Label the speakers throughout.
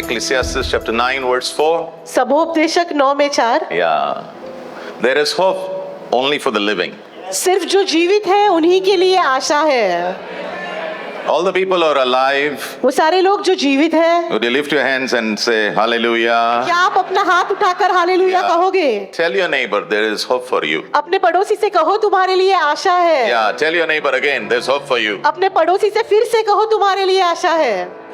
Speaker 1: Ecclesiastes chapter 9 verse 4.
Speaker 2: सबोपदेशक 9 में 4।
Speaker 1: Yeah. There is hope only for the living.
Speaker 2: सिर्फ जो जीवित है उन्हीं के लिए आशा है।
Speaker 1: All the people who are alive,
Speaker 2: वो सारे लोग जो जीवित हैं,
Speaker 1: would you lift your hands and say hallelujah?
Speaker 2: क्या आप अपना हाथ उठाकर हालेलुया
Speaker 1: Yeah.
Speaker 2: कहोगे?
Speaker 1: Tell your neighbor there is hope for you.
Speaker 2: अपने पड़ोसी से कहो तुम्हारे लिए आशा है।
Speaker 1: Yeah, tell your neighbor again there's hope for you.
Speaker 2: अपने पड़ोसी से फिर से कहो तुम्हारे लिए आशा है।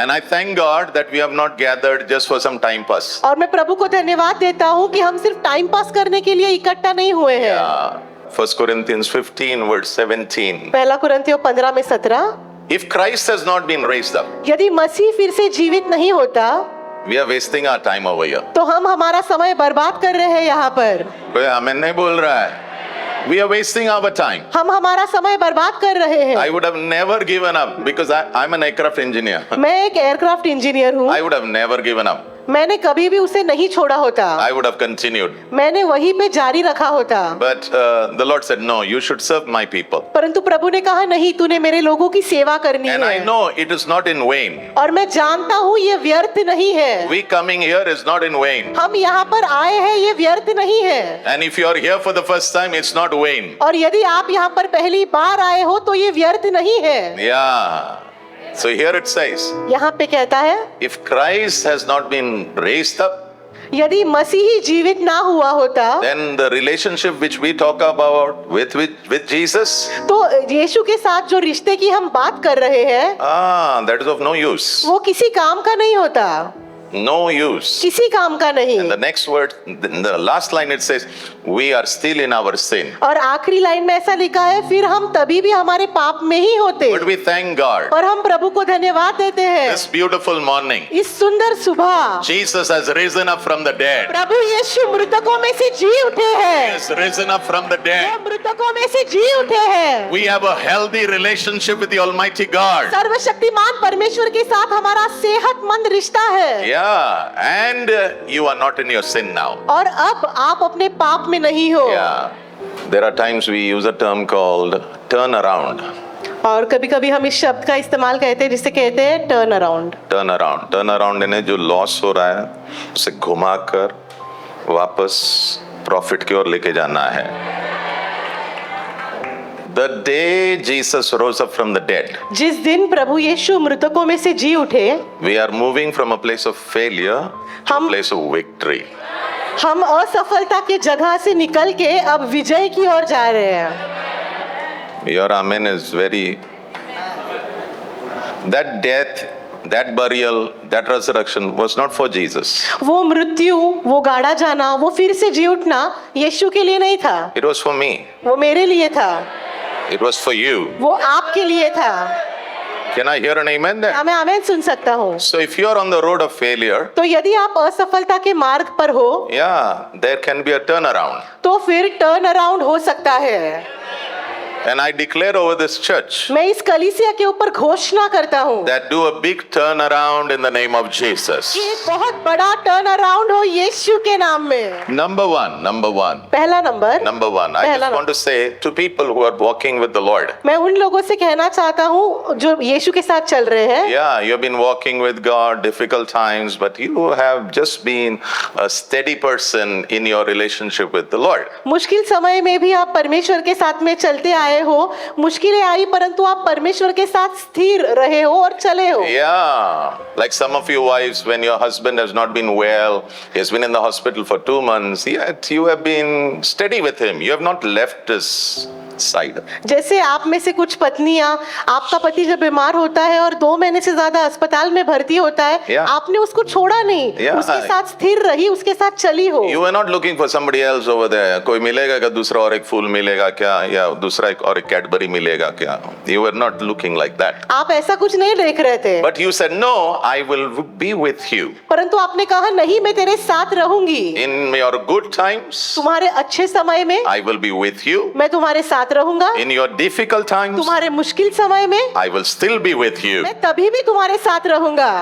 Speaker 1: And I thank God that we have not gathered just for some time pass.
Speaker 2: और मैं प्रभु को धन्यवाद देता हूँ कि हम सिर्फ टाइम पास करने के लिए इकट्ठा नहीं हुए हैं।
Speaker 1: Yeah. 1 Corinthians 15 verse 17.
Speaker 2: पहला कुरिन्थियों 15 में 17।
Speaker 1: If Christ has not been raised up,
Speaker 2: यदि मसीह फिर से जीवित नहीं होता
Speaker 1: we are wasting our time over here.
Speaker 2: तो हम हमारा समय बर्बाद कर रहे हैं यहाँ पर।
Speaker 1: कोई हमें नहीं बोल रहा है. We are wasting our time.
Speaker 2: हम हमारा समय बर्बाद कर रहे हैं।
Speaker 1: I would have never given up because I'm an aircraft engineer.
Speaker 2: मैं एक एयरक्राफ्ट इंजीनियर हूँ।
Speaker 1: I would have never given up.
Speaker 2: मैंने कभी भी उसे नहीं छोड़ा होता।
Speaker 1: I would have continued.
Speaker 2: मैंने वहीं पे जारी रखा होता।
Speaker 1: But the Lord said, no, you should serve my people.
Speaker 2: परंतु प्रभु ने कहा नहीं, तूने मेरे लोगों की सेवा करनी
Speaker 1: And I
Speaker 2: है।
Speaker 1: know it is not in vain.
Speaker 2: और मैं जानता हूँ ये व्यर्थ नहीं है।
Speaker 1: We coming here is not in vain.
Speaker 2: हम यहाँ पर आए हैं, ये व्यर्थ नहीं है।
Speaker 1: And if you are here for the first time, it's not vain.
Speaker 2: और यदि आप यहाँ पर पहली बार आए हो तो ये व्यर्थ नहीं है।
Speaker 1: Yeah. So here it says,
Speaker 2: यहाँ पे कहता है
Speaker 1: if Christ has not been raised up,
Speaker 2: यदि मसीही जीवित ना हुआ होता
Speaker 1: then the relationship which we talk about with Jesus,
Speaker 2: तो यीशु के साथ जो रिश्ते की हम बात कर रहे हैं
Speaker 1: that is of no use.
Speaker 2: वो किसी काम का नहीं होता।
Speaker 1: No use.
Speaker 2: किसी काम का नहीं।
Speaker 1: And the next word, in the last line it says, we are still in our sin.
Speaker 2: और आखिरी लाइन में ऐसा लिखा है फिर हम तभी भी हमारे पाप में ही होते।
Speaker 1: But we thank God.
Speaker 2: और हम प्रभु को धन्यवाद देते हैं।
Speaker 1: This beautiful morning,
Speaker 2: इस सुंदर सुबह
Speaker 1: Jesus has risen up from the dead.
Speaker 2: प्रभु यीशु मृतकों में से जी उठे
Speaker 1: He
Speaker 2: हैं।
Speaker 1: has risen up from the
Speaker 2: वो
Speaker 1: dead.
Speaker 2: मृतकों में से जी उठे हैं।
Speaker 1: We have a healthy relationship with the Almighty God.
Speaker 2: सर्वशक्तिमान परमेश्वर के साथ हमारा सेहतमंद रिश्ता है।
Speaker 1: Yeah, and you are not in your sin now.
Speaker 2: और अब आप अपने पाप में नहीं हो।
Speaker 1: Yeah, there are times we use a term called turn around.
Speaker 2: और कभी कभी हम इस शब्द का इस्तेमाल कहते हैं जिसे कहते हैं turn around.
Speaker 1: Turn around. Turn around यानी जो लॉस हो रहा है उसे घुमाकर वापस प्रॉफिट की ओर लेके जाना है। The day Jesus rose up from the dead,
Speaker 2: जिस दिन प्रभु यीशु मृतकों में से जी उठे
Speaker 1: we are moving from a place of failure to a
Speaker 2: हम-
Speaker 1: place of victory.
Speaker 2: हम असफलता के जगह से निकल के अब विजय की ओर जा रहे हैं।
Speaker 1: Your amen is very. That death, that burial, that resurrection was not for Jesus.
Speaker 2: वो मृत्यु, वो गाड़ा जाना, वो फिर से जी उठना यीशु के लिए नहीं था,
Speaker 1: It was for me.
Speaker 2: वो मेरे लिए था,
Speaker 1: It was for you.
Speaker 2: वो आपके लिए था।
Speaker 1: Can I hear an amen there?
Speaker 2: क्या मैं आमेन सुन सकता हूँ?
Speaker 1: So if you are on the road of failure,
Speaker 2: तो यदि आप असफलता के मार्ग पर हो
Speaker 1: yeah, there can be a turnaround.
Speaker 2: तो फिर टर्न अराउंड हो सकता है।
Speaker 1: And I declare over this church
Speaker 2: मैं इस कलीसिया के ऊपर घोषणा करता हूँ
Speaker 1: that do a big turnaround in the name of Jesus.
Speaker 2: कि एक बहुत बड़ा टर्न अराउंड हो यीशु के नाम में।
Speaker 1: Number one.
Speaker 2: पहला नंबर,
Speaker 1: Number one. I
Speaker 2: पहला
Speaker 1: just want to say to people who are walking with the Lord.
Speaker 2: मैं उन लोगों से कहना चाहता हूँ जो यीशु के साथ चल रहे हैं।
Speaker 1: Yeah, you've been walking with God, difficult times, but you have just been a steady person in your relationship with the Lord.
Speaker 2: मुश्किल समय में भी आप परमेश्वर के साथ में चलते आए हो, मुश्किलें आई परंतु आप परमेश्वर के साथ स्थिर रहे हो और चले हो।
Speaker 1: Yeah, like some of you wives, when your husband has not been well, he has been in the hospital for 2 months, yet you have been steady with him. You have not left his side.
Speaker 2: जैसे आप में से कुछ पत्नियां, आपका पति जब बीमार होता है और 2 महीने से ज्यादा अस्पताल में भर्ती होता है,
Speaker 1: Yeah.
Speaker 2: आपने उसको छोड़ा नहीं,
Speaker 1: Yeah.
Speaker 2: उसके साथ स्थिर रही, उसके साथ चली हो।
Speaker 1: You were not looking for somebody else over there. कोई मिलेगा क्या, दूसरा और एक फूल मिलेगा क्या, या दूसरा एक और एक कैडबरी मिलेगा क्या? You were not looking like that.
Speaker 2: आप ऐसा कुछ नहीं देख रहे थे,
Speaker 1: But you said, no, I will be with you.
Speaker 2: परंतु आपने कहा नहीं, मैं तेरे साथ रहूंगी।
Speaker 1: In your good times,
Speaker 2: तुम्हारे अच्छे समय में
Speaker 1: I will be with you.
Speaker 2: मैं तुम्हारे साथ रहूंगा,
Speaker 1: In your difficult times,
Speaker 2: तुम्हारे मुश्किल समय में
Speaker 1: I will still be with you.
Speaker 2: मैं तभी भी तुम्हारे साथ रहूंगा।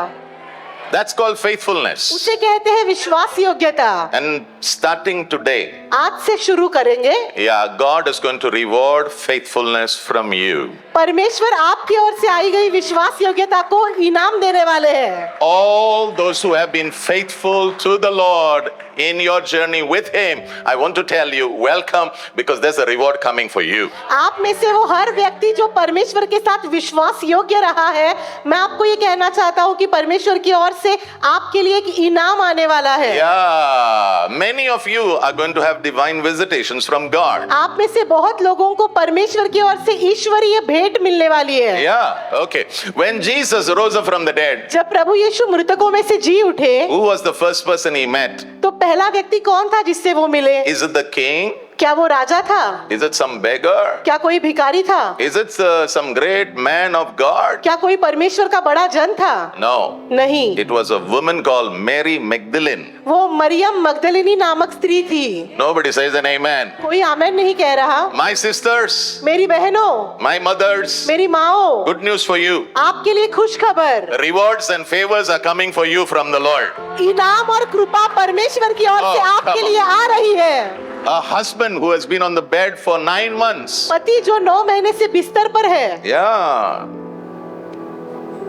Speaker 1: That's called faithfulness.
Speaker 2: उसे कहते हैं विश्वास योग्यता।
Speaker 1: And starting today,
Speaker 2: आज से शुरू करेंगे।
Speaker 1: yeah, God is going to reward faithfulness from you.
Speaker 2: परमेश्वर आपकी ओर से आई गई विश्वास योग्यता को इनाम देने वाले हैं।
Speaker 1: All those who have been faithful to the Lord in your journey with Him, I want to tell you, welcome, because there's a reward coming for you.
Speaker 2: आप में से वो हर व्यक्ति जो परमेश्वर के साथ विश्वास योग्य रहा है, मैं आपको ये कहना चाहता हूँ कि परमेश्वर की ओर से आपके लिए एक इनाम आने वाला है।
Speaker 1: Yeah, many of you are going to have divine visitations from God.
Speaker 2: आप में से बहुत लोगों को परमेश्वर की ओर से ईश्वरीय भेंट मिलने वाली है।
Speaker 1: Yeah, okay. When Jesus rose up from the dead,
Speaker 2: जब प्रभु यीशु मृतकों में से जी उठे,
Speaker 1: who was the first person He met?
Speaker 2: तो पहला व्यक्ति कौन था जिससे वो मिले?
Speaker 1: Is it the king?
Speaker 2: क्या वो राजा था?
Speaker 1: Is it some beggar?
Speaker 2: क्या कोई भिखारी था?
Speaker 1: Is it some great man of God?
Speaker 2: क्या कोई परमेश्वर का बड़ा जन था?
Speaker 1: No.
Speaker 2: नहीं,
Speaker 1: It was a woman called Mary Magdalene.
Speaker 2: वो मरियम मगदलिनी नामक स्त्री थी।
Speaker 1: Nobody says an amen.
Speaker 2: कोई आमेन नहीं कह रहा।
Speaker 1: My sisters,
Speaker 2: मेरी बहनों,
Speaker 1: my mothers,
Speaker 2: मेरी माओ,
Speaker 1: good news for you.
Speaker 2: आपके लिए खुश खबर।
Speaker 1: Rewards and favors are coming for you from the Lord.
Speaker 2: इनाम और कृपा परमेश्वर की ओर से
Speaker 1: Oh,
Speaker 2: आपके
Speaker 1: come on.
Speaker 2: लिए आ रही है।
Speaker 1: A husband who has been on the bed for 9 months.
Speaker 2: पति जो 9 महीने से बिस्तर पर है,
Speaker 1: Yeah.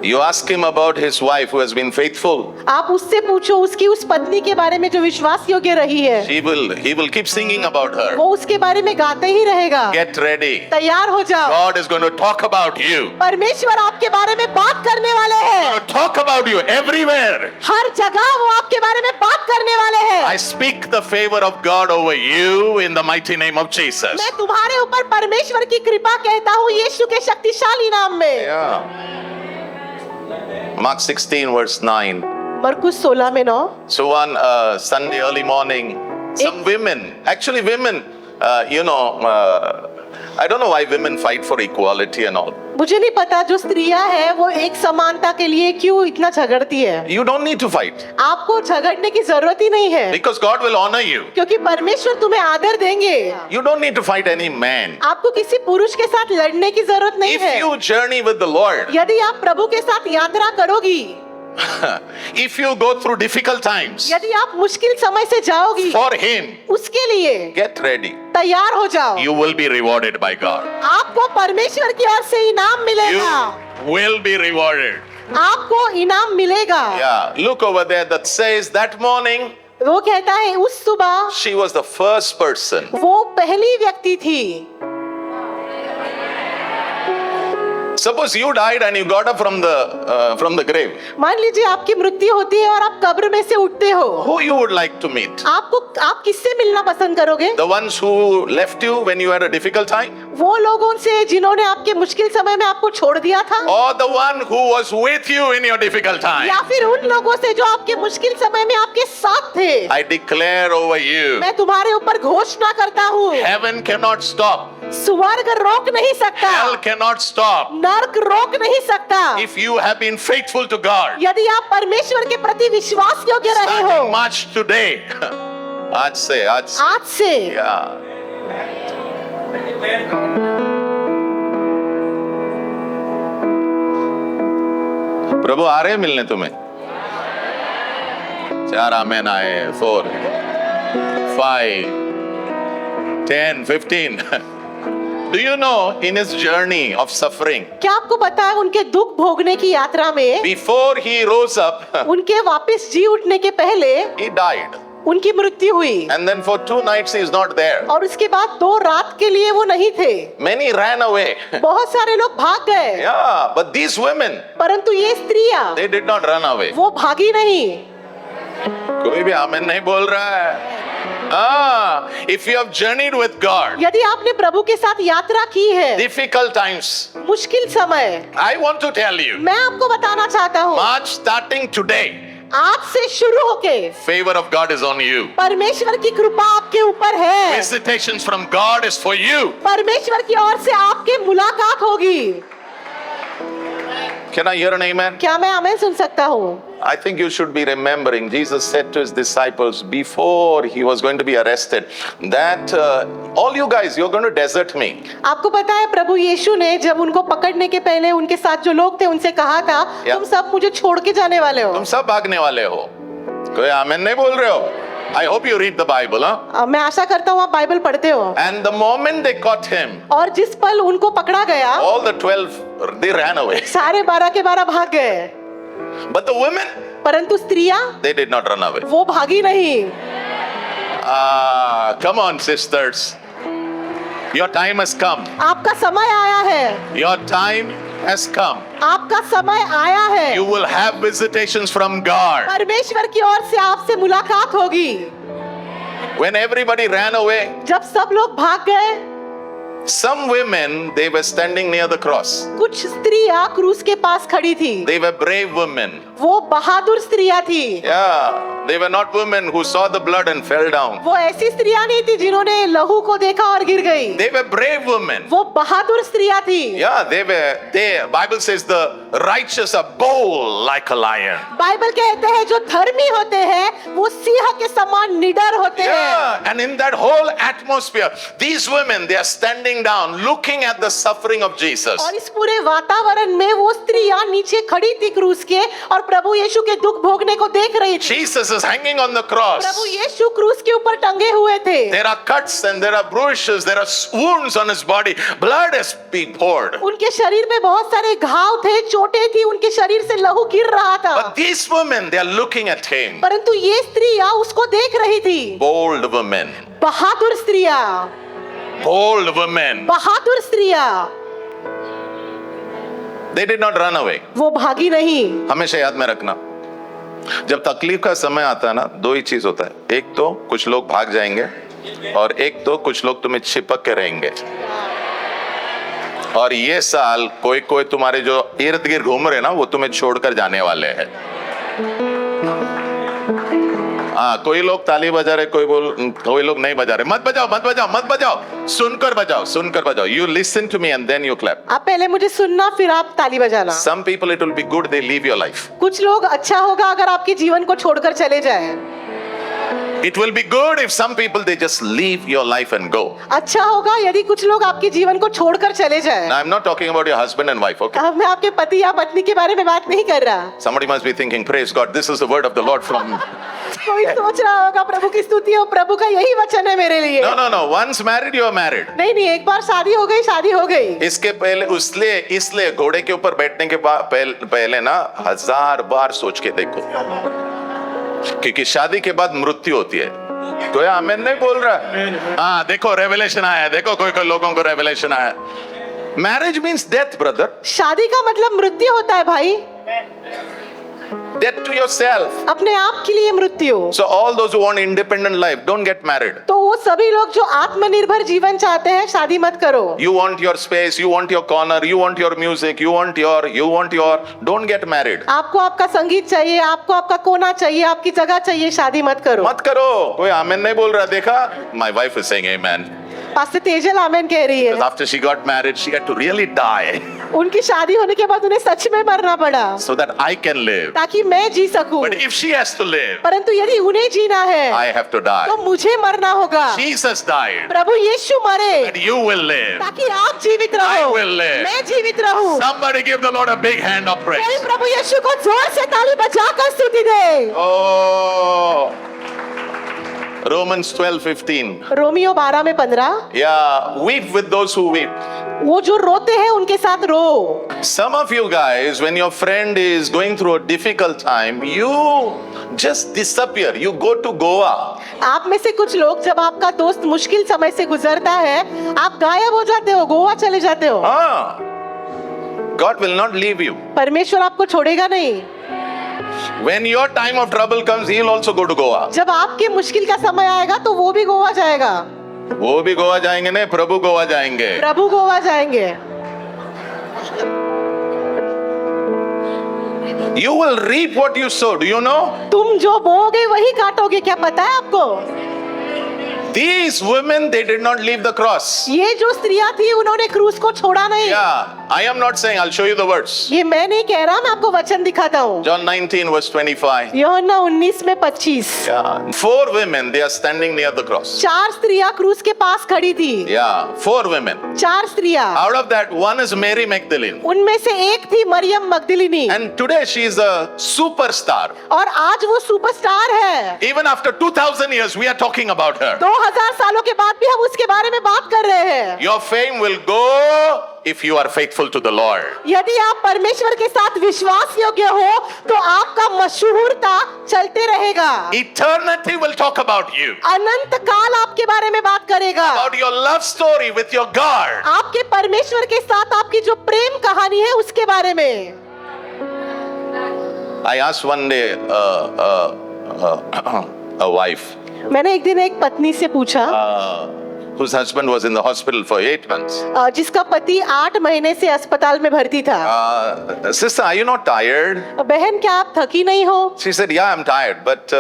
Speaker 1: You ask him about his wife who has been faithful.
Speaker 2: आप उससे पूछो उसकी उस पत्नी के बारे में जो विश्वास योग्य रही है।
Speaker 1: He will keep singing about her.
Speaker 2: वो उसके बारे में गाते ही रहेगा।
Speaker 1: Get ready.
Speaker 2: तैयार हो जाओ,
Speaker 1: God is going to talk about you.
Speaker 2: परमेश्वर आपके बारे में बात करने वाले हैं।
Speaker 1: Going to talk about you everywhere.
Speaker 2: हर जगह वो आपके बारे में बात करने वाले हैं।
Speaker 1: I speak the favor of God over you in the mighty name of Jesus.
Speaker 2: मैं तुम्हारे ऊपर परमेश्वर की कृपा कहता हूँ यीशु के शक्तिशाली नाम में।
Speaker 1: Yeah. Mark 16 verse 9.
Speaker 2: मरकुस 16 में 9।
Speaker 1: So on Sunday early morning, some women, actually women, I don't know why women fight for equality and all.
Speaker 2: मुझे नहीं पता जो स्त्रियां हैं वो एक समानता के लिए क्यों इतना झगड़ती है।
Speaker 1: You don't need to fight
Speaker 2: आपको झगड़ने की जरूरत ही नहीं है,
Speaker 1: because God will honor you.
Speaker 2: क्योंकि परमेश्वर तुम्हें आदर देंगे।
Speaker 1: You don't need to fight any man.
Speaker 2: आपको किसी पुरुष के साथ लड़ने की जरूरत नहीं
Speaker 1: If
Speaker 2: है।
Speaker 1: you journey with the Lord,
Speaker 2: यदि आप प्रभु के साथ यात्रा करोगी,
Speaker 1: if you go through difficult times
Speaker 2: यदि आप मुश्किल समय से जाओगी,
Speaker 1: for Him,
Speaker 2: उसके लिए
Speaker 1: get ready.
Speaker 2: तैयार हो जाओ।
Speaker 1: You will be rewarded by God.
Speaker 2: आपको परमेश्वर की ओर से इनाम मिलेगा।
Speaker 1: You will be rewarded.
Speaker 2: आपको इनाम मिलेगा।
Speaker 1: Yeah, look over there that says that morning
Speaker 2: वो कहता है उस सुबह
Speaker 1: she was the first person.
Speaker 2: वो पहली व्यक्ति थी।
Speaker 1: Suppose you died and you got up from the grave.
Speaker 2: मान लीजिए आपकी मृत्यु होती है और आप कब्र में से उठते हो,
Speaker 1: Who you would like to meet?
Speaker 2: आप किससे मिलना पसंद करोगे?
Speaker 1: The ones who left you when you had a difficult time?
Speaker 2: वो लोगों से जिन्होंने आपके मुश्किल समय में आपको छोड़ दिया था,
Speaker 1: Or the one who was with you in your difficult time?
Speaker 2: या फिर उन लोगों से जो आपके मुश्किल समय में आपके साथ थे?
Speaker 1: I declare over you,
Speaker 2: मैं तुम्हारे ऊपर घोषणा करता हूँ,
Speaker 1: heaven cannot stop.
Speaker 2: स्वर्ग रोक नहीं सकता,
Speaker 1: Hell cannot stop.
Speaker 2: नरक रोक नहीं सकता।
Speaker 1: If you have been faithful to God,
Speaker 2: यदि आप परमेश्वर के प्रति विश्वास योग्य रहे हो,
Speaker 1: starting March today, आज से
Speaker 2: आज से
Speaker 1: yeah. प्रभु आ रहे हैं मिलने तुम्हें? 4 आमेन आए, 4, 5, 10, 15. Do you know in his journey of suffering,
Speaker 2: क्या आपको पता है उनके दुख भोगने की यात्रा में,
Speaker 1: before he rose up,
Speaker 2: उनके वापस जी उठने के पहले
Speaker 1: he died.
Speaker 2: उनकी मृत्यु हुई,
Speaker 1: And then for 2 nights he is not there.
Speaker 2: और उसके बाद 2 रात के लिए वो नहीं थे।
Speaker 1: Many ran away.
Speaker 2: बहुत सारे लोग भाग गए,
Speaker 1: Yeah, but these women,
Speaker 2: परंतु ये स्त्रियां
Speaker 1: they did not run away.
Speaker 2: वो भागी नहीं।
Speaker 1: कोई भी आमेन नहीं बोल रहा है। If you have journeyed with God,
Speaker 2: यदि आपने प्रभु के साथ यात्रा की है,
Speaker 1: difficult times,
Speaker 2: मुश्किल समय,
Speaker 1: I want to tell you,
Speaker 2: मैं आपको बताना चाहता हूँ,
Speaker 1: March starting today,
Speaker 2: आज से शुरू होके
Speaker 1: favor of God is on you.
Speaker 2: परमेश्वर की कृपा आपके ऊपर है।
Speaker 1: Visitations from God is for you.
Speaker 2: परमेश्वर की ओर से आपके मुलाकात होगी।
Speaker 1: Can I hear an amen?
Speaker 2: क्या मैं आमेन सुन सकता हूँ?
Speaker 1: I think you should be remembering, Jesus said to his disciples before he was going to be arrested that all you guys, you're going to desert me.
Speaker 2: आपको पता है प्रभु यीशु ने जब उनको पकड़ने के पहले उनके साथ जो लोग थे उनसे कहा था
Speaker 1: या।
Speaker 2: तुम सब मुझे छोड़ के जाने वाले हो।
Speaker 1: तुम सब भागने वाले हो। कोई आमीन नहीं बोल रहे हो? I hope you read the Bible, huh?
Speaker 2: मैं आशा करता हूँ आप बाइबल पढ़ते हो।
Speaker 1: And the moment they caught him,
Speaker 2: और जिस पल उनको पकड़ा गया
Speaker 1: all the 12 they ran away.
Speaker 2: सारे 12 के 12 भाग गए,
Speaker 1: But the women,
Speaker 2: परंतु स्त्रियां
Speaker 1: they did not run away.
Speaker 2: वो भागी नहीं।
Speaker 1: Come on, sisters. Your time has come.
Speaker 2: आपका समय आया है,
Speaker 1: Your time has come.
Speaker 2: आपका समय आया है।
Speaker 1: You will have visitations from God.
Speaker 2: परमेश्वर की ओर से आपसे मुलाकात होगी।
Speaker 1: When everybody ran away,
Speaker 2: जब सब लोग भाग गए,
Speaker 1: some women, they were standing near the cross.
Speaker 2: कुछ स्त्रियां क्रूस के पास खड़ी थी।
Speaker 1: They were brave women.
Speaker 2: वो बहादुर स्त्रियां थी।
Speaker 1: Yeah, they were not women who saw the blood and fell down.
Speaker 2: वो ऐसी स्त्रियां नहीं थी जिन्होंने लहू को देखा और गिर गई।
Speaker 1: They were brave women.
Speaker 2: वो बहादुर स्त्रियां थी।
Speaker 1: Yeah, Bible says the righteous are bold like a lion.
Speaker 2: Bible कहते हैं जो धर्मी होते हैं वो सिंह के समान निडर होते हैं।
Speaker 1: Yeah, and in that whole atmosphere, these women, they are standing down, looking at the suffering of Jesus.
Speaker 2: और इस पूरे वातावरण में वो स्त्रियां नीचे खड़ी थी क्रूस के और प्रभु यीशु के दुख भोगने को देख रही थी।
Speaker 1: Jesus is hanging on the cross.
Speaker 2: प्रभु यीशु क्रूस के ऊपर टंगे हुए थे।
Speaker 1: There are cuts and there are bruises, there are wounds on his body. Blood has been poured.
Speaker 2: उनके शरीर में बहुत सारे घाव थे, चोटें थी, उनके शरीर से लहू गिर रहा था।
Speaker 1: But these women, they are looking at him.
Speaker 2: परंतु ये स्त्रियां उसको देख रही थी।
Speaker 1: Bold women.
Speaker 2: बहादुर स्त्रियां,
Speaker 1: Bold women.
Speaker 2: बहादुर स्त्रियां।
Speaker 1: They did not run away.
Speaker 2: वो भागी नहीं।
Speaker 1: हमेशा याद में रखना, जब तकलीफ का समय आता है ना, दो ही चीज होता है। एक तो कुछ लोग भाग जाएंगे और एक तो कुछ लोग तुम्हें चिपक के रहेंगे। और ये साल कोई कोई तुम्हारे जो इर्द गिर्द घूम रहे ना, वो तुम्हें छोड़कर जाने वाले हैं। हाँ, कोई लोग ताली बजा रहे, कोई लोग नहीं बजा रहे। मत बजाओ, मत बजाओ, मत बजाओ, सुनकर बजाओ, सुनकर बजाओ। You listen to me and then you clap.
Speaker 2: आप पहले मुझे सुनना फिर आप ताली बजाना।
Speaker 1: Some people it will be good they leave your life.
Speaker 2: कुछ लोग अच्छा होगा अगर आपके जीवन को छोड़कर चले जाएं।
Speaker 1: It will be good if some people they just leave your life and go.
Speaker 2: अच्छा होगा यदि कुछ लोग आपके जीवन को छोड़कर चले जाएं।
Speaker 1: Now I'm not talking about your husband and wife, okay?
Speaker 2: अब मैं आपके पति या पत्नी के बारे में बात नहीं कर रहा।
Speaker 1: Somebody must be thinking, praise God, this is the word of the Lord from me.
Speaker 2: कोई सोच रहा होगा प्रभु की स्तुति हो, प्रभु का यही वचन है मेरे लिए।
Speaker 1: No. Once married, you are married.
Speaker 2: नहीं नहीं, एक बार शादी हो गई, शादी हो गई।
Speaker 1: इसके पहले इसलिए घोड़े के ऊपर बैठने के पहले ना 1000 बार सोच के देखो, क्योंकि शादी के बाद मृत्यु होती है। कोई आमीन नहीं बोल रहा? हाँ, देखो रेवलेशन आया, देखो कोई लोगों को रेवलेशन आया। Marriage means death, brother.
Speaker 2: शादी का मतलब मृत्यु होता है भाई।
Speaker 1: Death to yourself.
Speaker 2: अपने आप के लिए मृत्यु।
Speaker 1: So all those who want independent life, don't get married.
Speaker 2: तो वो सभी लोग जो आत्मनिर्भर जीवन चाहते हैं, शादी मत करो।
Speaker 1: You want your space, you want your corner, you want your music, you want your, don't get married.
Speaker 2: आपको आपका संगीत चाहिए, आपको आपका कोना चाहिए, आपकी जगह चाहिए, शादी मत करो।
Speaker 1: मत करो। कोई आमीन नहीं बोल रहा, देखा? My wife is saying amen.
Speaker 2: Pastor Tejal amen कह रही है।
Speaker 1: Because after she got married, she had to really die
Speaker 2: उनकी शादी होने के बाद उन्हें सच में मरना पड़ा
Speaker 1: so that I can live.
Speaker 2: ताकि मैं जी सकूं।
Speaker 1: But if she has to live,
Speaker 2: परंतु यदि उन्हें जीना है
Speaker 1: I have to die.
Speaker 2: तो मुझे मरना होगा।
Speaker 1: Jesus died,
Speaker 2: प्रभु यीशु मरे
Speaker 1: and you will live.
Speaker 2: ताकि आप जीवित
Speaker 1: I
Speaker 2: रहो,
Speaker 1: will live.
Speaker 2: मैं जीवित रहूं।
Speaker 1: Somebody give the Lord a big hand of
Speaker 2: कोई
Speaker 1: praise.
Speaker 2: प्रभु यीशु को जोर से ताली बजाकर स्तुति दे।
Speaker 1: Oh, Romans 12:15.
Speaker 2: Romeo 12:15।
Speaker 1: Yeah, weep with those who weep.
Speaker 2: वो जो रोते हैं उनके साथ रो।
Speaker 1: Some of you guys, when your friend is going through a difficult time, you just disappear. You go to Goa.
Speaker 2: आप में से कुछ लोग जब आपका दोस्त मुश्किल समय से गुजरता है, आप गायब हो जाते हो, गोवा चले जाते हो।
Speaker 1: God will not leave you.
Speaker 2: परमेश्वर आपको छोड़ेगा नहीं।
Speaker 1: When your time of trouble comes, He'll also go to Goa.
Speaker 2: जब आपके मुश्किल का समय आएगा तो वो भी गोवा जाएगा।
Speaker 1: वो भी गोवा जाएंगे नहीं, प्रभु गोवा जाएंगे।
Speaker 2: प्रभु गोवा जाएंगे।
Speaker 1: You will reap what you sow. Do you know?
Speaker 2: तुम जो बोओगे वही काटोगे, क्या पता है आपको?
Speaker 1: These women, they did not leave the cross.
Speaker 2: ये जो स्त्रियां थी उन्होंने क्रूस को छोड़ा नहीं।
Speaker 1: Yeah. I am not saying, I'll show you the verse.
Speaker 2: ये मैं नहीं कह रहा, मैं आपको वचन दिखाता हूँ।
Speaker 1: John 19 verse 25.
Speaker 2: यूहन्ना 19 में 25।
Speaker 1: Yeah. 4 women, they are standing near the cross.
Speaker 2: 4 स्त्रियां क्रूस के पास खड़ी थी।
Speaker 1: Yeah, 4 women.
Speaker 2: 4 स्त्रियां।
Speaker 1: Out of that, one is Mary Magdalene.
Speaker 2: उनमें से एक थी Maryam मगदलिनी।
Speaker 1: And today she is a superstar.
Speaker 2: और आज वो सुपरस्टार है।
Speaker 1: Even after 2000 years, we are talking about her.
Speaker 2: 2000 सालों के बाद भी हम उसके बारे में बात कर रहे हैं।
Speaker 1: Your fame will go if you are faithful to the Lord.
Speaker 2: यदि आप परमेश्वर के साथ विश्वास योग्य हो तो आपका मशहूरता चलते रहेगा।
Speaker 1: Eternity will talk about you.
Speaker 2: अनंत काल आपके बारे में बात करेगा।
Speaker 1: About your love story with your God.
Speaker 2: आपके परमेश्वर के साथ आपकी जो प्रेम कहानी है उसके बारे में।
Speaker 1: I asked one day a wife
Speaker 2: मैंने एक दिन एक पत्नी से पूछा
Speaker 1: whose husband was in the hospital for 8 months.
Speaker 2: जिसका पति 8 महीने से अस्पताल में भर्ती था।
Speaker 1: Sister, are you not tired?
Speaker 2: बहन क्या आप थकी नहीं हो?
Speaker 1: She said, yeah, I'm tired, but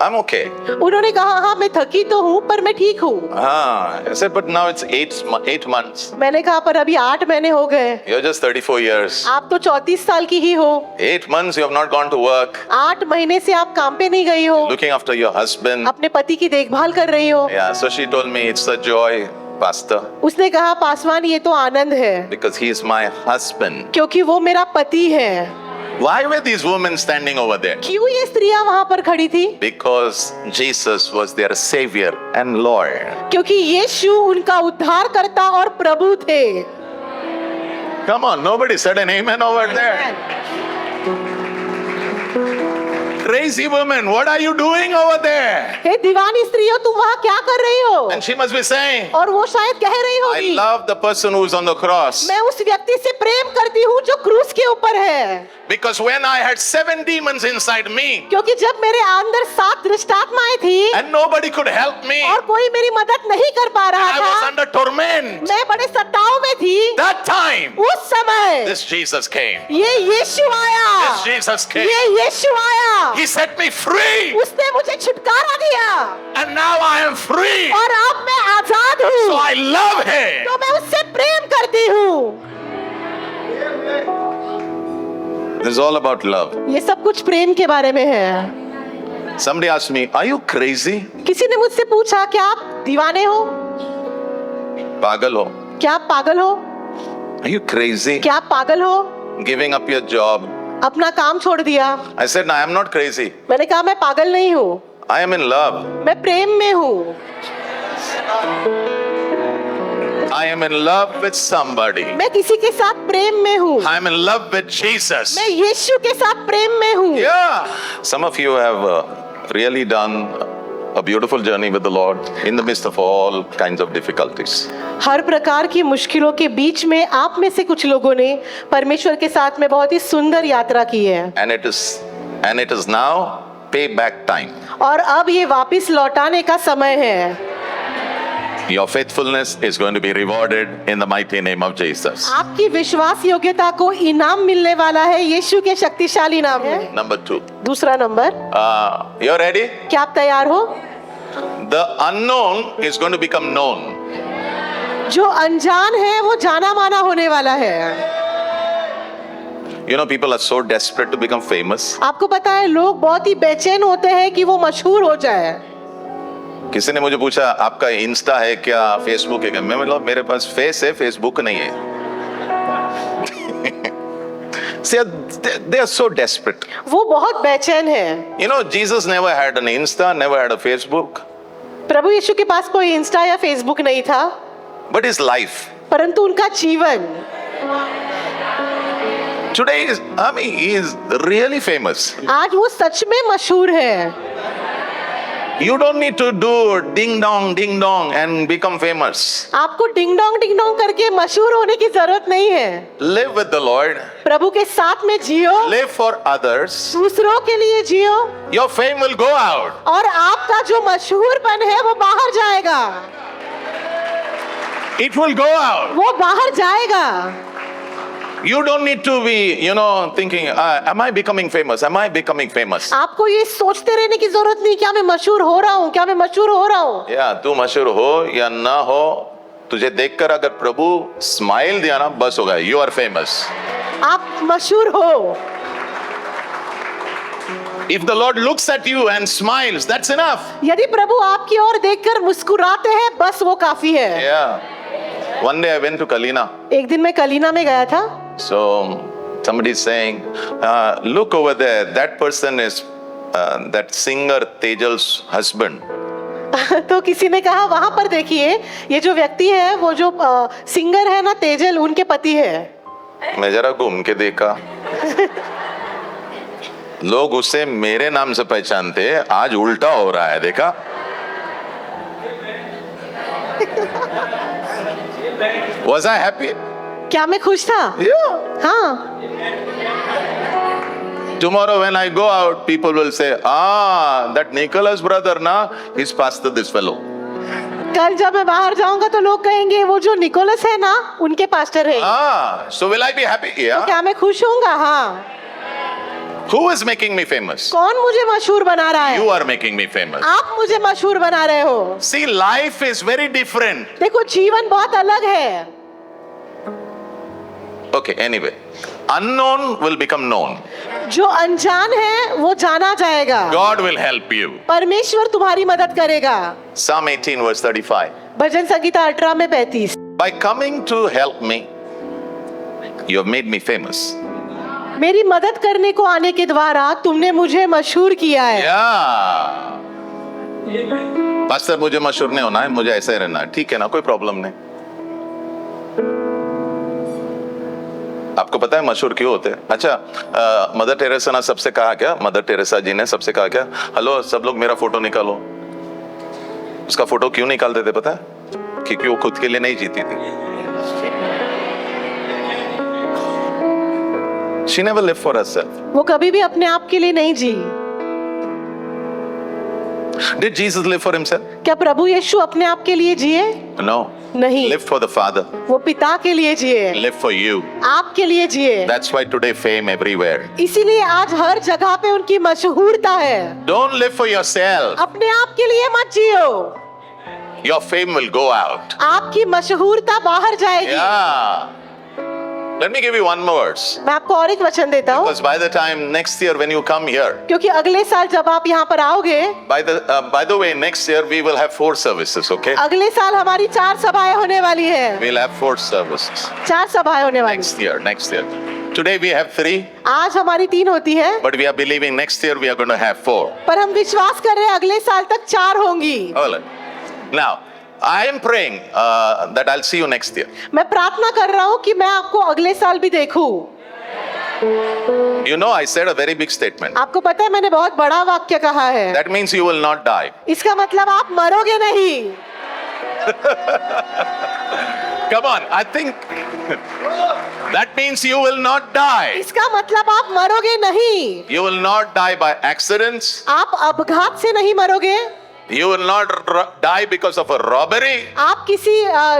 Speaker 1: I'm okay.
Speaker 2: उन्होंने कहा हाँ मैं थकी तो हूँ पर मैं ठीक हूँ।
Speaker 1: I said, but now it's 8 months.
Speaker 2: मैंने कहा पर अभी 8 महीने हो गए।
Speaker 1: You're just 34 years.
Speaker 2: आप तो 34 साल की ही हो।
Speaker 1: 8 months you have not gone to work.
Speaker 2: 8 महीने से आप काम पे नहीं गई हो।
Speaker 1: Looking after your husband.
Speaker 2: अपने पति की देखभाल कर रही हो।
Speaker 1: Yeah, so she told me it's a joy, Pastor.
Speaker 2: उसने कहा पासवान ये तो आनंद है।
Speaker 1: Because he is my husband.
Speaker 2: क्योंकि वो मेरा पति है।
Speaker 1: Why were these women standing over there?
Speaker 2: क्यों ये स्त्रियां वहाँ पर खड़ी थी?
Speaker 1: Because Jesus was their savior and Lord.
Speaker 2: क्योंकि यीशु उनका उद्धारकर्ता और प्रभु थे।
Speaker 1: Come on, nobody said an amen over there. Crazy woman, what are you doing over there?
Speaker 2: हे दीवानी स्त्रियों तुम वहाँ क्या कर रही हो?
Speaker 1: And she must be saying,
Speaker 2: और वो शायद कह रही
Speaker 1: I
Speaker 2: होगी
Speaker 1: love the person who's on the cross.
Speaker 2: मैं उस व्यक्ति से प्रेम करती हूँ जो क्रूस के ऊपर है।
Speaker 1: Because when I had 7 demons inside me
Speaker 2: क्योंकि जब मेरे अंदर 7 दुष्टात्माएं थी
Speaker 1: and nobody could help me,
Speaker 2: और कोई मेरी मदद नहीं कर पा रहा
Speaker 1: I was
Speaker 2: था,
Speaker 1: under torment.
Speaker 2: मैं बड़े सताव में थी।
Speaker 1: That time,
Speaker 2: उस समय
Speaker 1: this Jesus came.
Speaker 2: ये यीशु आया।
Speaker 1: This Jesus came.
Speaker 2: ये यीशु आया।
Speaker 1: He set me free.
Speaker 2: उसने मुझे छुटकारा दिया
Speaker 1: And now I am free.
Speaker 2: और अब मैं आजाद हूँ।
Speaker 1: So I love him.
Speaker 2: तो मैं उससे प्रेम करती हूँ।
Speaker 1: This is all about love.
Speaker 2: ये सब कुछ प्रेम के बारे में है।
Speaker 1: Somebody asked me, are you crazy?
Speaker 2: किसी ने मुझसे पूछा क्या आप दीवाने हो?
Speaker 1: पागल हो?
Speaker 2: क्या आप पागल हो?
Speaker 1: Are you crazy?
Speaker 2: क्या आप पागल हो?
Speaker 1: Giving up your job?
Speaker 2: अपना काम छोड़ दिया।
Speaker 1: I said, no, I am not crazy.
Speaker 2: मैंने कहा मैं पागल नहीं हूँ।
Speaker 1: I am in love.
Speaker 2: मैं प्रेम में हूँ।
Speaker 1: I am in love with somebody.
Speaker 2: मैं किसी के साथ प्रेम में हूँ।
Speaker 1: I am in love with Jesus.
Speaker 2: मैं यीशु के साथ प्रेम में हूँ।
Speaker 1: Yeah. Some of you have really done a beautiful journey with the Lord in the midst of all kinds of difficulties.
Speaker 2: हर प्रकार की मुश्किलों के बीच में आप में से कुछ लोगों ने परमेश्वर के साथ में बहुत ही सुंदर यात्रा की है।
Speaker 1: And it is now payback time.
Speaker 2: और अब ये वापस लौटाने का समय है।
Speaker 1: Your faithfulness is going to be rewarded in the mighty name of Jesus.
Speaker 2: आपकी विश्वास योग्यता को इनाम मिलने वाला है यीशु के शक्तिशाली नाम में।
Speaker 1: Number 2.
Speaker 2: दूसरा नंबर,
Speaker 1: You're ready?
Speaker 2: क्या आप तैयार हो?
Speaker 1: The unknown is going to become known.
Speaker 2: जो अनजान है वो जाना माना होने वाला है।
Speaker 1: You know, people are so desperate to become famous.
Speaker 2: आपको पता है लोग बहुत ही बेचैन होते हैं कि वो मशहूर हो जाए।
Speaker 1: किसी ने मुझे पूछा आपका इंस्टा है क्या, फेसबुक है क्या? मैं बोला मेरे पास फेस है, फेसबुक नहीं है। See, they are so desperate.
Speaker 2: वो बहुत बेचैन है।
Speaker 1: You know, Jesus never had an Insta, never had a Facebook.
Speaker 2: प्रभु यीशु के पास कोई इंस्टा या फेसबुक नहीं था,
Speaker 1: But his life
Speaker 2: परंतु उनका जीवन
Speaker 1: today is, I mean, he is really famous.
Speaker 2: आज वो सच में मशहूर है।
Speaker 1: You don't need to do ding dong and become famous.
Speaker 2: आपको डिंग डोंग करके मशहूर होने की जरूरत नहीं है।
Speaker 1: Live with the Lord.
Speaker 2: प्रभु के साथ में जियो,
Speaker 1: Live for others.
Speaker 2: दूसरों के लिए जियो,
Speaker 1: Your fame will go out.
Speaker 2: और आपका जो मशहूरपन है वो बाहर जाएगा।
Speaker 1: It will go out.
Speaker 2: वो बाहर जाएगा।
Speaker 1: You don't need to be, you know, thinking, am I becoming famous? Am I becoming famous?
Speaker 2: आपको ये सोचते रहने की जरूरत नहीं क्या मैं मशहूर हो रहा हूँ, क्या मैं मशहूर हो रहा हूँ।
Speaker 1: Yeah, तू मशहूर हो या ना हो, तुझे देखकर अगर प्रभु स्माइल दिया ना, बस होगा, यू आर फेमस.
Speaker 2: आप मशहूर हो.
Speaker 1: If the Lord looks at you and smiles, that's enough.
Speaker 2: यदि प्रभु आपकी ओर देखकर मुस्कुराते हैं, बस वो काफी है.
Speaker 1: Yeah. One day I went to Kalina.
Speaker 2: एक दिन मैं कलीना में गया था.
Speaker 1: So somebody is saying, look over there. That person is that singer Tejal's husband.
Speaker 2: तो किसी ने कहा वहां पर देखिए, ये जो व्यक्ति है वो जो सिंगर है ना तेजल, उनके पति है.
Speaker 1: मैं जरा घूम के देखा. लोग उसे मेरे नाम से पहचानते, आज उल्टा हो रहा है. देखा? Was I happy?
Speaker 2: क्या मैं खुश था?
Speaker 1: Yeah.
Speaker 2: हाँ.
Speaker 1: Tomorrow when I go out, people will say, that Nicholas brother na, he's pastor this fellow.
Speaker 2: कल जब मैं बाहर जाऊंगा तो लोग कहेंगे वो जो निकोलस है ना, उनके पास्टर है.
Speaker 1: So will I be happy?
Speaker 2: तो
Speaker 1: Yeah.
Speaker 2: क्या मैं खुश होऊंगा? हाँ.
Speaker 1: Who is making me famous?
Speaker 2: कौन मुझे मशहूर बना रहा है?
Speaker 1: You are making me famous.
Speaker 2: आप मुझे मशहूर बना रहे हो.
Speaker 1: See, life is very different.
Speaker 2: देखो जीवन बहुत अलग है.
Speaker 1: Okay, anyway. Unknown will become known.
Speaker 2: जो अनजान है वो जाना जाएगा.
Speaker 1: God will help you.
Speaker 2: परमेश्वर तुम्हारी मदद करेगा.
Speaker 1: Psalm 18 verse 35.
Speaker 2: भजन संगीता 18 में 35.
Speaker 1: By coming to help me, you have made me famous.
Speaker 2: मेरी मदद करने को आने के द्वारा तुमने मुझे मशहूर किया है.
Speaker 1: Yeah. पास्टर मुझे मशहूर नहीं होना है, मुझे ऐसा ही रहना है. ठीक है ना, कोई प्रॉब्लम नहीं. आपको पता है मशहूर क्यों होते हैं? अच्छा, मदर टेरेसा ने सबसे कहा क्या? मदर टेरेसा जी ने सबसे कहा क्या? हेलो सब लोग मेरा फोटो निकालो. उसका फोटो क्यों निकालते थे पता है? क्योंकि वो खुद के लिए नहीं जीती थी. She never lived for herself.
Speaker 2: वो कभी भी अपने आप के लिए नहीं जी.
Speaker 1: Did Jesus live for himself?
Speaker 2: क्या प्रभु यीशु अपने आप के लिए जिए?
Speaker 1: No.
Speaker 2: नहीं.
Speaker 1: Lived for the Father.
Speaker 2: वो पिता के लिए जिए.
Speaker 1: Lived for you.
Speaker 2: आपके लिए जिए.
Speaker 1: That's why today fame everywhere.
Speaker 2: इसीलिए आज हर जगह पे उनकी मशहूरता है.
Speaker 1: Don't live for yourself.
Speaker 2: अपने आप के लिए मत जियो.
Speaker 1: Your fame will go out.
Speaker 2: आपकी मशहूरता बाहर जाएगी.
Speaker 1: Yeah. Let me give you one more verse.
Speaker 2: मैं आपको और एक वचन देता हूँ.
Speaker 1: Because by the time next year when you come here,
Speaker 2: क्योंकि अगले साल जब आप यहाँ पर आओगे,
Speaker 1: by the way, next year we will have 4 services, okay?
Speaker 2: अगले साल हमारी 4 सभाएं होने वाली है.
Speaker 1: We'll have 4 services
Speaker 2: 4 सभाएं होने वाली.
Speaker 1: next year. Today we have 3,
Speaker 2: आज हमारी 3 होती है,
Speaker 1: but we are believing next year we are going to have 4.
Speaker 2: पर हम विश्वास कर रहे हैं अगले साल तक 4 होंगी.
Speaker 1: All right. Now, I am praying that I'll see you next year.
Speaker 2: मैं प्रार्थना कर रहा हूँ कि मैं आपको अगले साल भी देखूं.
Speaker 1: You know, I said a very big statement.
Speaker 2: आपको पता है मैंने बहुत बड़ा वाक्य कहा है.
Speaker 1: That means you will not die.
Speaker 2: इसका मतलब आप मरोगे नहीं.
Speaker 1: Come on, I think that means you will not die.
Speaker 2: इसका मतलब आप मरोगे नहीं.
Speaker 1: You will not die by accidents.
Speaker 2: आप अपघात से नहीं मरोगे.
Speaker 1: You will not die because of a robbery.
Speaker 2: आप किसी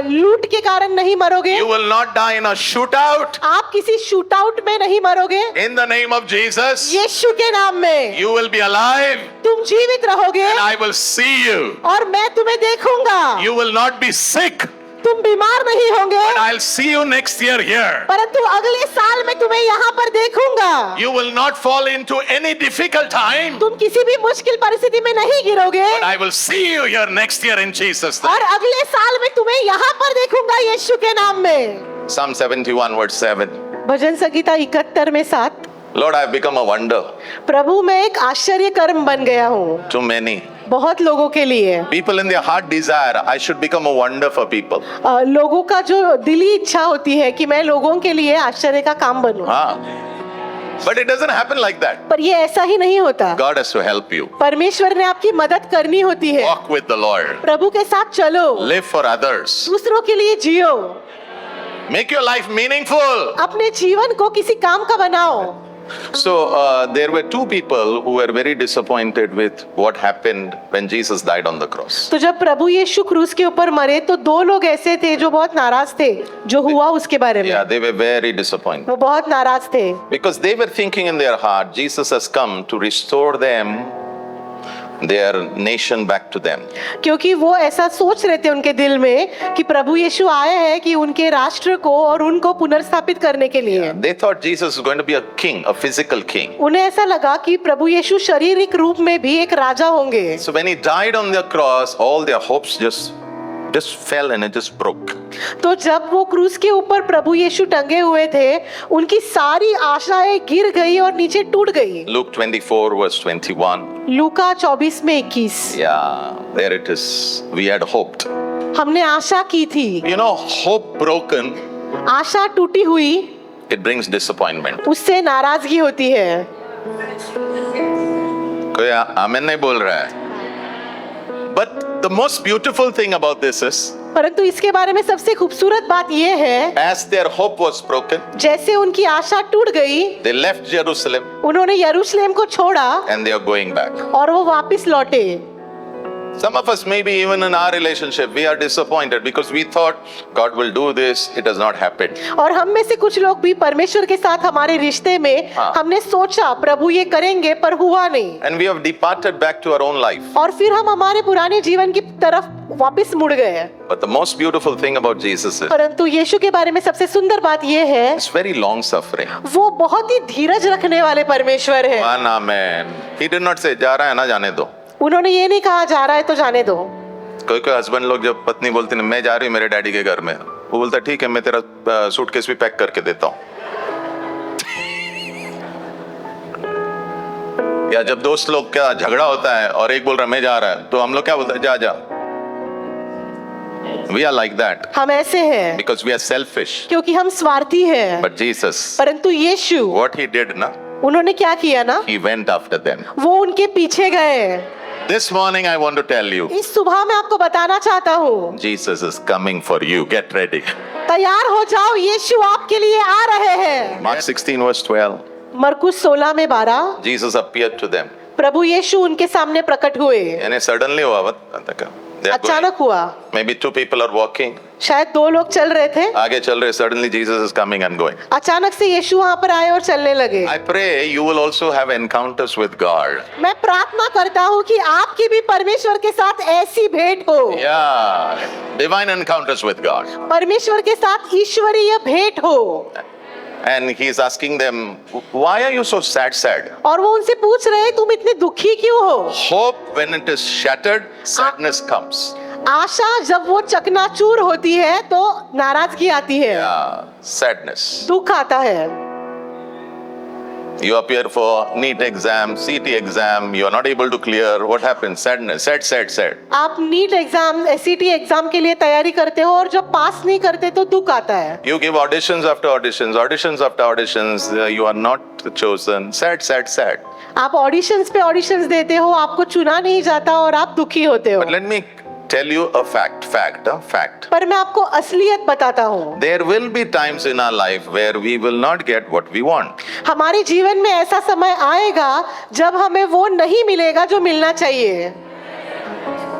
Speaker 2: लूट के कारण नहीं मरोगे.
Speaker 1: You will not die in a shootout.
Speaker 2: आप किसी शूटआउट में नहीं मरोगे.
Speaker 1: In the name of Jesus,
Speaker 2: यीशु के नाम में
Speaker 1: you will be alive
Speaker 2: तुम जीवित रहोगे.
Speaker 1: and I will see you.
Speaker 2: और मैं तुम्हें देखूंगा.
Speaker 1: You will not be sick,
Speaker 2: तुम बीमार नहीं होंगे.
Speaker 1: but I'll see you next year here.
Speaker 2: परंतु अगले साल मैं तुम्हें यहाँ पर देखूंगा.
Speaker 1: You will not fall into any difficult time,
Speaker 2: तुम किसी भी मुश्किल परिस्थिति में नहीं गिरोगे.
Speaker 1: but I will see you here next year in Jesus' name.
Speaker 2: और अगले साल मैं तुम्हें यहाँ पर देखूंगा यीशु के नाम में.
Speaker 1: Psalm 71 verse 7.
Speaker 2: भजन संगीता 71 में 7.
Speaker 1: Lord, I have become a wonder
Speaker 2: प्रभु मैं एक आश्चर्य कर्म बन गया हूँ
Speaker 1: to many.
Speaker 2: बहुत लोगों के लिए.
Speaker 1: People in their heart desire I should become a wonder for people.
Speaker 2: लोगों का जो दिली इच्छा होती है कि मैं लोगों के लिए आश्चर्य का काम बनूं.
Speaker 1: But it doesn't happen like that.
Speaker 2: पर ये ऐसा ही नहीं होता.
Speaker 1: God has to help you.
Speaker 2: परमेश्वर ने आपकी मदद करनी होती है.
Speaker 1: Walk with the Lord.
Speaker 2: प्रभु के साथ चलो.
Speaker 1: Live for others.
Speaker 2: दूसरों के लिए जियो.
Speaker 1: Make your life meaningful.
Speaker 2: अपने जीवन को किसी काम का बनाओ.
Speaker 1: So there were 2 people who were very disappointed with what happened when Jesus died on the cross.
Speaker 2: तो जब प्रभु यीशु क्रूस के ऊपर मरे तो 2 लोग ऐसे थे जो बहुत नाराज थे जो हुआ उसके बारे में.
Speaker 1: Yeah, they were very disappointed.
Speaker 2: वो बहुत नाराज थे.
Speaker 1: Because they were thinking in their heart, Jesus has come to restore them their nation back to them.
Speaker 2: क्योंकि वो ऐसा सोच रहे थे उनके दिल में कि प्रभु यीशु आए हैं कि उनके राष्ट्र को और उनको पुनर्स्थापित करने के लिए।
Speaker 1: They thought Jesus was going to be a king, a physical king.
Speaker 2: उन्हें ऐसा लगा कि प्रभु यीशु शारीरिक रूप में भी एक राजा होंगे।
Speaker 1: So when he died on the cross, all their hopes just fell and it just broke.
Speaker 2: तो जब वो क्रूस के ऊपर प्रभु यीशु टंगे हुए थे, उनकी सारी आशाएं गिर गई और नीचे टूट गई।
Speaker 1: Luke 24 verse 21.
Speaker 2: लूका 24 में 21।
Speaker 1: Yeah, there it is. We had hoped.
Speaker 2: हमने आशा की थी।
Speaker 1: You know, hope broken,
Speaker 2: आशा टूटी हुई,
Speaker 1: it brings disappointment.
Speaker 2: उससे नाराजगी होती है।
Speaker 1: कोई आमीन नहीं बोल रहा है। But the most beautiful thing about this is,
Speaker 2: परंतु इसके बारे में सबसे खूबसूरत बात यह है,
Speaker 1: as their hope was broken,
Speaker 2: जैसे उनकी आशा टूट गई,
Speaker 1: they left Jerusalem
Speaker 2: उन्होंने यरूशलेम को छोड़ा
Speaker 1: and they are going back.
Speaker 2: और वो वापस लौटे।
Speaker 1: Some of us, maybe even in our relationship, we are disappointed because we thought God will do this. It has not happened.
Speaker 2: और हम में से कुछ लोग भी परमेश्वर के साथ हमारे रिश्ते में हमने सोचा प्रभु ये करेंगे, पर हुआ नहीं।
Speaker 1: And we have departed back to our own life.
Speaker 2: और फिर हम हमारे पुराने जीवन की तरफ वापस मुड़ गए।
Speaker 1: But the most beautiful thing about Jesus is,
Speaker 2: परंतु यीशु के बारे में सबसे सुंदर बात यह है,
Speaker 1: it's very long suffering.
Speaker 2: वो बहुत ही धीरज रखने वाले परमेश्वर है।
Speaker 1: One amen. He did not say, जा रहा है ना जाने दो.
Speaker 2: उन्होंने ये नहीं कहा जा रहा है तो जाने दो।
Speaker 1: कोई कोई हस्बैंड लोग जब पत्नी बोलती है मैं जा रही हूँ मेरे डैडी के घर में, वो बोलता ठीक है मैं तेरा सूटकेस भी पैक करके देता हूँ। या जब दोस्त लोग का झगड़ा होता है और एक बोल रहा है मैं जा रहा है, तो हम लोग क्या बोलते हैं, जा जा। We are like that
Speaker 2: हम ऐसे हैं
Speaker 1: because we are selfish.
Speaker 2: क्योंकि हम स्वार्थी हैं।
Speaker 1: But Jesus,
Speaker 2: परंतु यीशु,
Speaker 1: what he did ना,
Speaker 2: उन्होंने क्या किया ना,
Speaker 1: he went after them.
Speaker 2: वो उनके पीछे गए।
Speaker 1: This morning I want to tell you,
Speaker 2: इस सुबह मैं आपको बताना चाहता हूँ,
Speaker 1: Jesus is coming for you. Get ready.
Speaker 2: तैयार हो जाओ, यीशु आपके लिए आ रहे हैं।
Speaker 1: Mark 16 verse 12.
Speaker 2: मरकुस 16 में 12,
Speaker 1: Jesus appeared to them.
Speaker 2: प्रभु यीशु उनके सामने प्रकट हुए।
Speaker 1: यानी suddenly हुआ बात,
Speaker 2: अचानक हुआ।
Speaker 1: maybe two people are walking,
Speaker 2: शायद दो लोग चल रहे थे,
Speaker 1: आगे चल रहे, suddenly Jesus is coming and going.
Speaker 2: अचानक से यीशु वहाँ पर आए और चलने लगे।
Speaker 1: I pray you will also have encounters with God.
Speaker 2: मैं प्रार्थना करता हूँ कि आपकी भी परमेश्वर के साथ ऐसी भेंट हो।
Speaker 1: Yeah, divine encounters with God.
Speaker 2: परमेश्वर के साथ ईश्वरीय भेंट हो।
Speaker 1: And he is asking them, why are you so sad?
Speaker 2: और वो उनसे पूछ रहे हैं, तुम इतने दुखी क्यों हो?
Speaker 1: Hope when it is shattered, sadness comes.
Speaker 2: आशा जब वो चकनाचूर होती है तो नाराजगी आती है,
Speaker 1: Yeah, sadness.
Speaker 2: दुख आता है।
Speaker 1: You appear for NEET exam, CT exam, you are not able to clear. What happens? Sadness, sad.
Speaker 2: आप नीट एग्जाम, SCT एग्जाम के लिए तैयारी करते हो और जब पास नहीं करते तो दुख आता है।
Speaker 1: You give auditions after auditions, auditions after auditions, you are not chosen. Sad.
Speaker 2: आप ऑडिशंस पे ऑडिशंस देते हो, आपको चुना नहीं जाता और आप दुखी होते हो।
Speaker 1: But let me tell you a fact.
Speaker 2: पर मैं आपको असलियत बताता हूँ,
Speaker 1: There will be times in our life where we will not get what we want.
Speaker 2: हमारे जीवन में ऐसा समय आएगा जब हमें वो नहीं मिलेगा जो मिलना चाहिए।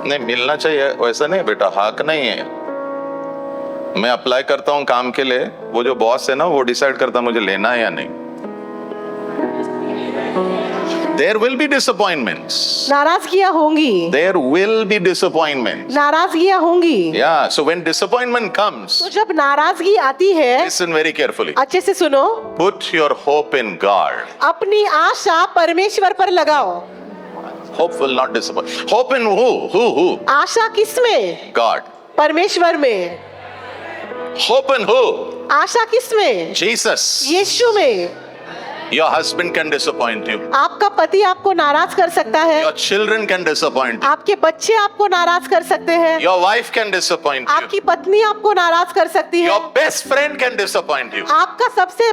Speaker 1: नहीं मिलना चाहिए वैसा नहीं बेटा, हक नहीं है। मैं अप्लाई करता हूँ काम के लिए, वो जो बॉस है ना वो डिसाइड करता मुझे लेना है या नहीं। There will be disappointments.
Speaker 2: नाराजगियां होंगी,
Speaker 1: There will be disappointments.
Speaker 2: नाराजगियां होंगी।
Speaker 1: Yeah, so when disappointment comes,
Speaker 2: तो जब नाराजगी आती है,
Speaker 1: listen very carefully.
Speaker 2: अच्छे से सुनो,
Speaker 1: Put your hope in God.
Speaker 2: अपनी आशा परमेश्वर पर लगाओ।
Speaker 1: Hope will not disappoint. Hope in who?
Speaker 2: आशा किसमें?
Speaker 1: God.
Speaker 2: परमेश्वर में।
Speaker 1: Hope in who?
Speaker 2: आशा किसमें?
Speaker 1: Jesus.
Speaker 2: यीशु में।
Speaker 1: Your husband can disappoint you.
Speaker 2: आपका पति आपको नाराज कर सकता है,
Speaker 1: Your children can disappoint you.
Speaker 2: आपके बच्चे आपको नाराज कर सकते हैं,
Speaker 1: Your wife can disappoint you.
Speaker 2: आपकी पत्नी आपको नाराज कर सकती है,
Speaker 1: Your best friend can disappoint you.
Speaker 2: आपका सबसे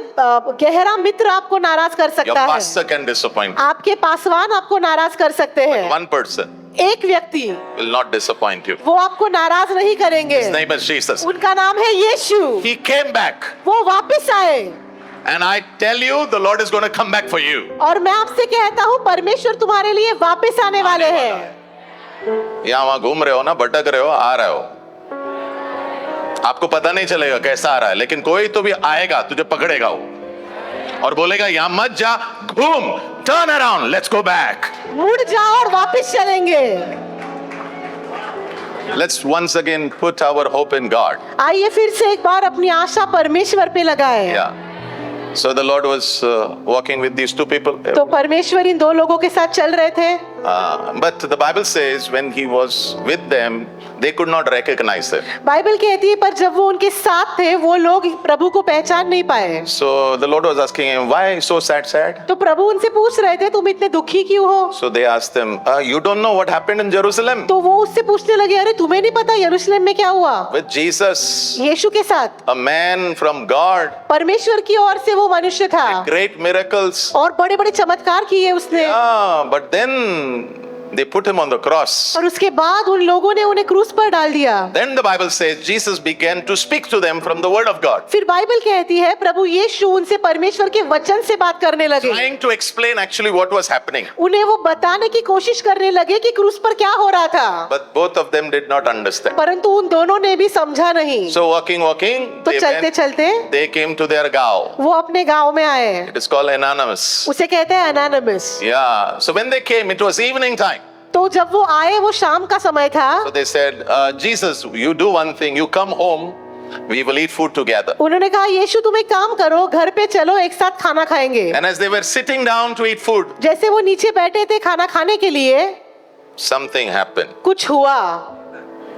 Speaker 2: गहरा मित्र आपको नाराज कर
Speaker 1: Your
Speaker 2: सकता है,
Speaker 1: pastor can disappoint you.
Speaker 2: आपके पासवान आपको नाराज कर सकते हैं।
Speaker 1: One person
Speaker 2: एक व्यक्ति
Speaker 1: will not disappoint you.
Speaker 2: वो आपको नाराज नहीं करेंगे।
Speaker 1: His name is Jesus.
Speaker 2: उनका नाम है यीशु।
Speaker 1: He came back.
Speaker 2: वो वापस आए।
Speaker 1: And I tell you, the Lord is going to come back for you.
Speaker 2: और मैं आपसे कहता हूँ परमेश्वर तुम्हारे लिए वापस आने वाले हैं।
Speaker 1: यहाँ वहाँ घूम रहे हो ना, भटक रहे हो, आ रहे हो, आपको पता नहीं चलेगा कैसा आ रहा है, लेकिन कोई तो भी आएगा तुझे पकड़ेगा वो और बोलेगा यहाँ मत जा, घूम, turn around, let's go back.
Speaker 2: मुड़ जाओ और वापस चलेंगे।
Speaker 1: Let's once again put our hope in God.
Speaker 2: आइए फिर से एक बार अपनी आशा परमेश्वर पे लगाएं।
Speaker 1: Yeah. So the Lord was walking with these two people.
Speaker 2: तो परमेश्वर इन दो लोगों के साथ चल रहे थे।
Speaker 1: But the Bible says when he was with them, they could not recognize him.
Speaker 2: Bible कहती है पर जब वो उनके साथ थे वो लोग प्रभु को पहचान नहीं पाए।
Speaker 1: So the Lord was asking him, why so sad?
Speaker 2: तो प्रभु उनसे पूछ रहे थे तुम इतने दुखी क्यों हो?
Speaker 1: So they asked him, you don't know what happened in Jerusalem?
Speaker 2: तो वो उससे पूछने लगे अरे तुम्हें नहीं पता यरूशलेम में क्या हुआ?
Speaker 1: With Jesus,
Speaker 2: यीशु के साथ
Speaker 1: a man from God,
Speaker 2: परमेश्वर की ओर से वो मनुष्य था
Speaker 1: great miracles.
Speaker 2: और बड़े बड़े चमत्कार किए उसने।
Speaker 1: Yeah, but then they put him on the cross.
Speaker 2: और उसके बाद उन लोगों ने उन्हें क्रूस पर डाल दिया।
Speaker 1: Then the Bible says Jesus began to speak to them from the word of God,
Speaker 2: फिर बाइबल कहती है प्रभु यीशु उनसे परमेश्वर के वचन से बात करने लगे।
Speaker 1: trying to explain actually what was happening.
Speaker 2: उन्हें वो बताने की कोशिश करने लगे कि क्रूस पर क्या हो रहा था।
Speaker 1: But both of them did not understand.
Speaker 2: परंतु उन दोनों ने भी समझा नहीं।
Speaker 1: So walking,
Speaker 2: तो चलते चलते
Speaker 1: they came to their गांव.
Speaker 2: वो अपने गांव में आए।
Speaker 1: It is called Anonymous.
Speaker 2: उसे कहते हैं अनानिमस।
Speaker 1: Yeah. So when they came, it was evening time.
Speaker 2: तो जब वो आए वो शाम का समय था।
Speaker 1: So they said, Jesus, you do one thing. You come home. We will eat food together.
Speaker 2: उन्होंने कहा यीशु तुम एक काम करो घर पे चलो एक साथ खाना खाएंगे।
Speaker 1: And as they were sitting down to eat food,
Speaker 2: जैसे वो नीचे बैठे थे खाना खाने के लिए
Speaker 1: something happened.
Speaker 2: कुछ हुआ।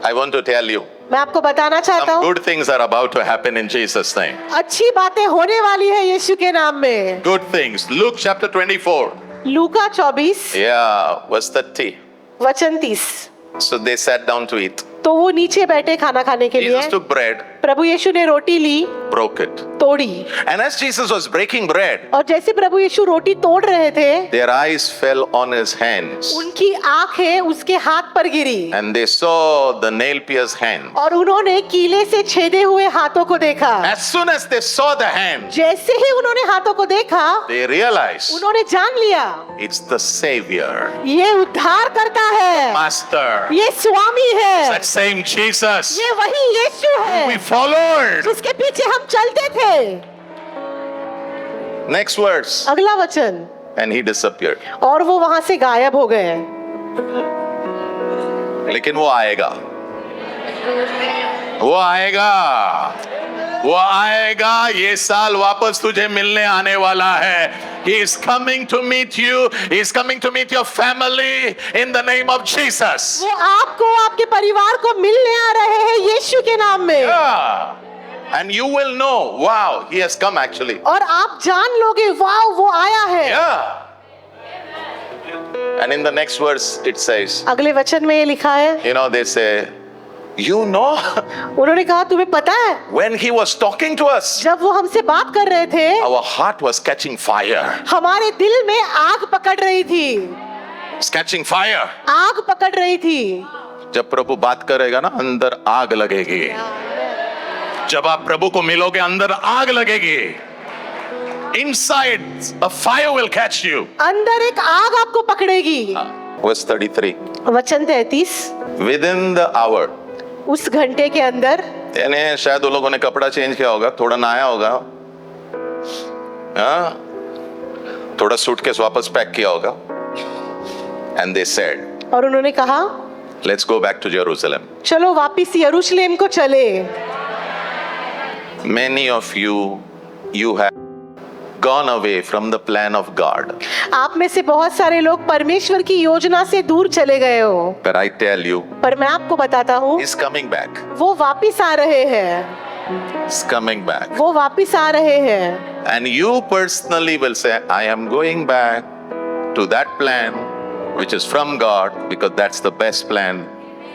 Speaker 1: I want to tell you,
Speaker 2: मैं आपको बताना चाहता
Speaker 1: some
Speaker 2: हूँ
Speaker 1: good things are about to happen in Jesus' name.
Speaker 2: अच्छी बातें होने वाली है यीशु के नाम में।
Speaker 1: Good things. Luke chapter 24.
Speaker 2: लूका 24
Speaker 1: Yeah, verse 30.
Speaker 2: वचन 30।
Speaker 1: So they sat down to eat.
Speaker 2: तो वो नीचे बैठे खाना खाने के लिए।
Speaker 1: Jesus took bread,
Speaker 2: प्रभु यीशु ने रोटी ली
Speaker 1: broke it.
Speaker 2: तोड़ी
Speaker 1: And as Jesus was breaking bread,
Speaker 2: और जैसे प्रभु यीशु रोटी तोड़ रहे थे
Speaker 1: their eyes fell on his hands.
Speaker 2: उनकी आंखें उसके हाथ पर गिरी
Speaker 1: And they saw the nail-pierced hand.
Speaker 2: और उन्होंने कीले से छेदे हुए हाथों को देखा।
Speaker 1: As soon as they saw the hand,
Speaker 2: जैसे ही उन्होंने हाथों को देखा
Speaker 1: they realized
Speaker 2: उन्होंने जान लिया
Speaker 1: it's the Savior,
Speaker 2: ये उद्धार करता है,
Speaker 1: Master,
Speaker 2: ये स्वामी है,
Speaker 1: that same Jesus.
Speaker 2: ये वही यीशु है
Speaker 1: We followed.
Speaker 2: जिसके पीछे हम चलते थे।
Speaker 1: Next verse.
Speaker 2: अगला वचन
Speaker 1: And he disappeared.
Speaker 2: और वो वहां से गायब हो गए।
Speaker 1: लेकिन वो आएगा, वो आएगा, वो आएगा। ये साल वापस तुझे मिलने आने वाला है। He is coming to meet you. He is coming to meet your family in the name of Jesus.
Speaker 2: वो आपको आपके परिवार को मिलने आ रहे हैं यीशु के नाम में।
Speaker 1: Yeah. And you will know, wow, he has come actually.
Speaker 2: और आप जान लोगे वाह वो आया है।
Speaker 1: Yeah. And in the next verse it says,
Speaker 2: अगले वचन में ये लिखा है,
Speaker 1: you know, they say, you know,
Speaker 2: उन्होंने कहा तुम्हें पता है
Speaker 1: when he was talking to us,
Speaker 2: जब वो हमसे बात कर रहे थे
Speaker 1: our heart was catching fire.
Speaker 2: हमारे दिल में आग पकड़ रही थी,
Speaker 1: It's catching fire.
Speaker 2: आग पकड़ रही थी।
Speaker 1: जब प्रभु बात करेगा ना, अंदर आग लगेगी। जब आप प्रभु को मिलोगे अंदर आग लगेगी। Inside a fire will catch you.
Speaker 2: अंदर एक आग आपको पकड़ेगी।
Speaker 1: Verse 33.
Speaker 2: वचन 33
Speaker 1: Within the hour.
Speaker 2: उस घंटे के अंदर
Speaker 1: यानी शायद वो लोगों ने कपड़ा चेंज किया होगा, थोड़ा नहाया होगा, हाँ, थोड़ा सूटकेस वापस पैक किया होगा। And they said,
Speaker 2: और उन्होंने कहा
Speaker 1: let's go back to Jerusalem.
Speaker 2: चलो वापिस यरूशलेम को चले।
Speaker 1: Many of you have gone away from the plan of God.
Speaker 2: आप में से बहुत सारे लोग परमेश्वर की योजना से दूर चले गए हो।
Speaker 1: But I tell you,
Speaker 2: पर मैं आपको बताता हूँ
Speaker 1: he's coming back.
Speaker 2: वो वापिस आ रहे हैं,
Speaker 1: He's coming back.
Speaker 2: वो वापिस आ रहे हैं।
Speaker 1: And you personally will say, I am going back to that plan which is from God because that's the best plan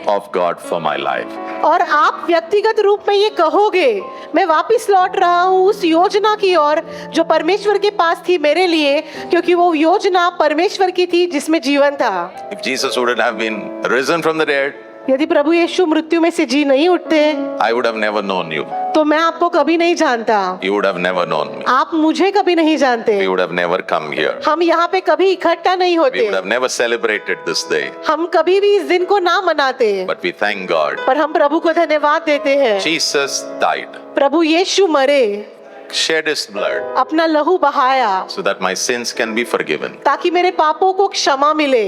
Speaker 1: of God for my life.
Speaker 2: और आप व्यक्तिगत रूप में ये कहोगे मैं वापिस लौट रहा हूँ उस योजना की ओर जो परमेश्वर के पास थी मेरे लिए, क्योंकि वो योजना परमेश्वर की थी जिसमें जीवन था।
Speaker 1: If Jesus wouldn't have been risen from the dead,
Speaker 2: यदि प्रभु यीशु मृत्यु में से जी नहीं उठते
Speaker 1: I would have never known you.
Speaker 2: तो मैं आपको कभी नहीं जानता,
Speaker 1: You would have never known me.
Speaker 2: आप मुझे कभी नहीं जानते,
Speaker 1: We would have never come here.
Speaker 2: हम यहाँ पे कभी इकट्ठा नहीं
Speaker 1: We
Speaker 2: होते,
Speaker 1: would have never celebrated this day.
Speaker 2: हम कभी भी इस दिन को ना मनाते,
Speaker 1: But we thank God.
Speaker 2: पर हम प्रभु को धन्यवाद देते हैं।
Speaker 1: Jesus died.
Speaker 2: प्रभु यीशु मरे
Speaker 1: shed his blood
Speaker 2: अपना लहू बहाया
Speaker 1: so that my sins can be forgiven,
Speaker 2: ताकि मेरे पापों को क्षमा मिले,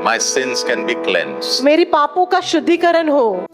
Speaker 1: my sins can be cleansed.
Speaker 2: मेरी पापों का शुद्धिकरण हो।